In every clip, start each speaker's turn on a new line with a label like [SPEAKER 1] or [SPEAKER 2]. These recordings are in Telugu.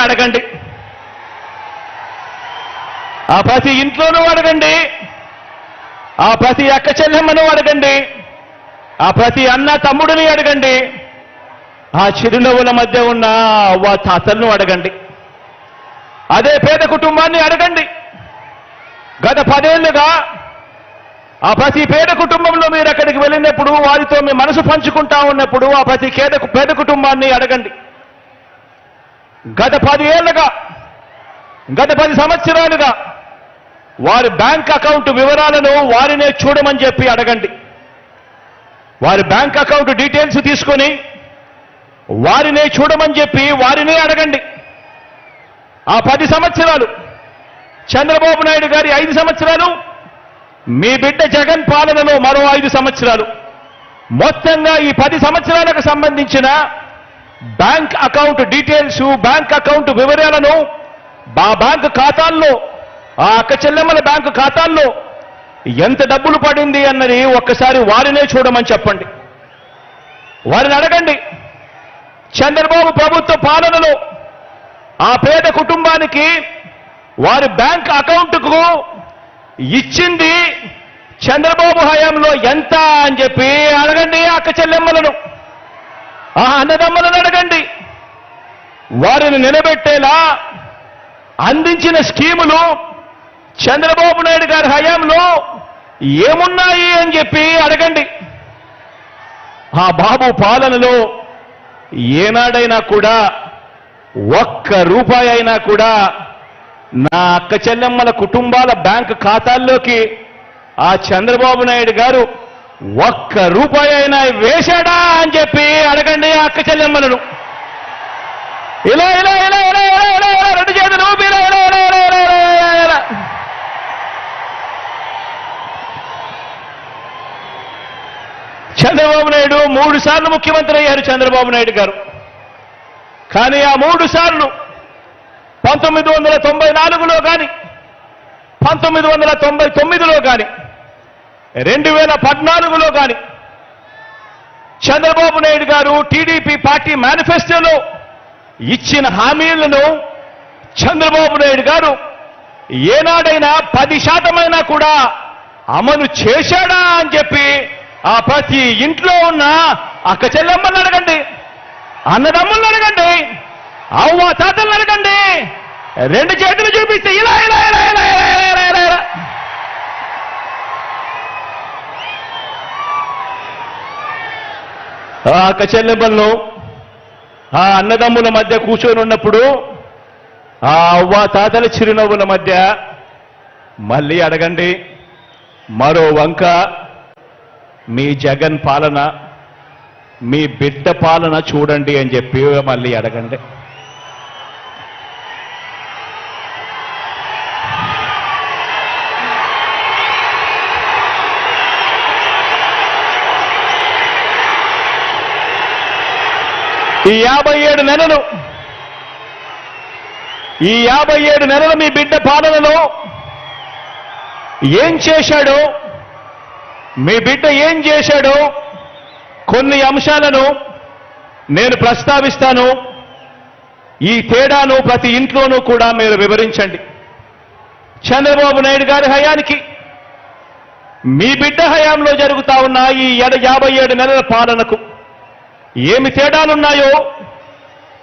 [SPEAKER 1] అడగండి. ఆ ప్రతి ఇంట్లోనూ అడగండి, ఆ ప్రతి అక్క చెల్లెమ్మను అడగండి, ఆ ప్రతి అన్న తమ్ముడిని అడగండి, ఆ చిరునవ్వుల మధ్య ఉన్న అవ్వ తాతలను అడగండి, అదే పేద కుటుంబాన్ని అడగండి. గత 10 ఏళ్లుగా ఆ ప్రతి పేద కుటుంబంలో మీరు అక్కడికి వెళ్ళినప్పుడు వారితో మీ మనసు పంచుకుంటా ఉన్నప్పుడు ఆ ప్రతి పేద కుటుంబాన్ని అడగండి. గత 10 ఏళ్లుగా, గత 10 సంవత్సరాలుగా వారి బ్యాంక్ అకౌంట్ వివరాలను వారినే చూడమని చెప్పి అడగండి. వారి బ్యాంక్ అకౌంట్ డీటెయిల్స్ తీసుకొని వారినే చూడమని చెప్పి వారినే అడగండి. ఆ 10 సంవత్సరాలు చంద్రబాబు నాయుడు గారి 5 సంవత్సరాలు, మీ బిడ్డ జగన్ పాలనలో మరో 5 సంవత్సరాలు, మొత్తంగా ఈ 10 సంవత్సరాలకు సంబంధించిన bank account details, bank account వివరాలను ఆ బ్యాంక్ ఖాతాల్లో, ఆ అక్క చెల్లెమ్మల బ్యాంకు ఖాతాల్లో ఎంత డబ్బులు పడింది అన్నది ఒక్కసారి వారినే చూడమని చెప్పండి. వారిని అడగండి. చంద్రబాబు ప్రభుత్వ పాలనలో ఆ పేద కుటుంబానికి వారి బ్యాంక్ అకౌంట్కు ఇచ్చింది చంద్రబాబు హయాంలో ఎంత అని చెప్పి అడగండి. అక్క చెల్లెమ్మలను, ఆ అన్నదమ్మలను అడగండి. వారిని నిలబెట్టేలా అందించిన స్కీములు చంద్రబాబు నాయుడు గారి హయాంలో ఏమున్నాయి అని చెప్పి అడగండి. ఆ బాబు పాలనలో ఏనాడైనా కూడా ఒక్క రూపాయి అయినా కూడా నా అక్క చెల్లెమ్మల కుటుంబాల బ్యాంక్ ఖాతాల్లోకి ఆ చంద్రబాబు నాయుడు గారు ఒక్క రూపాయి అయినా వేశాడా అని చెప్పి అడగండి. ఆ అక్క చెల్లెమ్మలను ఇలా ఇలా ఇలా ఇలా ఇలా ఇలా ఇలా రెండు చేతులు ఊపి ఇలా ఇలా ఇలా ఇలా ఇలా ఇలా ఇలా. చంద్రబాబు నాయుడు 3 సార్లు ముఖ్యమంత్రి అయ్యారు చంద్రబాబు నాయుడు గారు. కానీ ఆ 3 సార్లు 1994లో కానీ, 1999లో కానీ, 2014లో కానీ చంద్రబాబు నాయుడు గారు టీడీపీ పార్టీ మేనిఫెస్టోలో ఇచ్చిన హామీలను చంద్రబాబు నాయుడు గారు ఏనాడైనా 10% కూడా అమలు చేశాడా అని చెప్పి ఆ ప్రతి ఇంట్లో ఉన్న అక్క చెల్లెమ్మలను అడగండి, అన్నదమ్ములను అడగండి, అవ్వ తాతలను అడగండి. 2 చేతులు చూపిస్తే ఇలా ఇలా ఇలా ఇలా ఇలా ఇలా ఇలా ఇలా. ఆ అక్క చెల్లెమ్మలను ఆ అన్నదమ్ముల మధ్య కూర్చొని ఉన్నప్పుడు ఆ అవ్వ తాతల చిరునవ్వుల మధ్య మళ్ళీ అడగండి. మరో వంక మీ జగన్ పాలన, మీ బిడ్డ పాలన చూడండి అని చెప్పి మళ్ళీ అడగండి. ఈ 57 నెలలు, ఈ 57 నెలలు మీ బిడ్డ పాలనలో ఏం చేశాడో, మీ బిడ్డ ఏం చేశాడో కొన్ని అంశాలను నేను ప్రస్తావిస్తాను. ఈ తేడాను ప్రతి ఇంట్లోనూ కూడా మీరు వివరించండి. చంద్రబాబు నాయుడు గారి హయానికి మీ బిడ్డ హయాంలో జరుగుతా ఉన్న ఈ 57 నెలల పాలనకు ఏమి తేడాలున్నాయో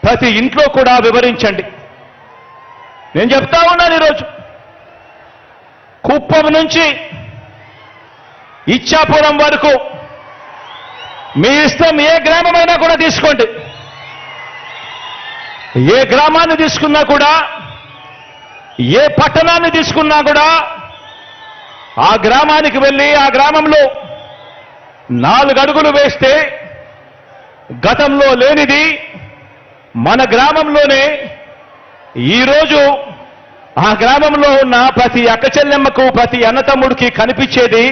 [SPEAKER 1] ప్రతి ఇంట్లో కూడా వివరించండి. నేను చెప్తా ఉన్నాను ఈరోజు, కుప్పం నుంచి ఇచ్చాపురం వరకు మీ ఇష్టం, ఏ గ్రామమైనా కూడా తీసుకోండి. ఏ గ్రామాన్ని తీసుకున్నా కూడా, ఏ పట్టణాన్ని తీసుకున్నా కూడా ఆ గ్రామానికి వెళ్ళి ఆ గ్రామంలో 4 అడుగులు వేస్తే గతంలో లేనిది మన గ్రామంలోనే ఈరోజు ఆ గ్రామంలో ఉన్న ప్రతి అక్క చెల్లెమ్మకు, ప్రతి అన్నతమ్ముడికి కనిపించేది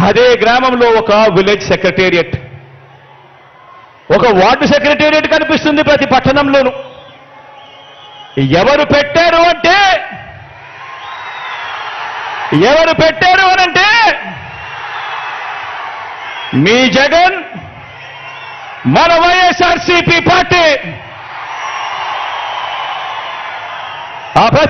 [SPEAKER 1] అదే గ్రామంలో ఒక విలేజ్ సెక్రటేరియట్, ఒక వార్డు సెక్రటేరియట్ కనిపిస్తుంది ప్రతి పట్టణంలోనూ. ఎవరు పెట్టారు అంటే, ఎవరు పెట్టారు అనంటే మీ జగన్, మన వైఎస్ఆర్సీపీ పార్టీ. ఆ ప్రతి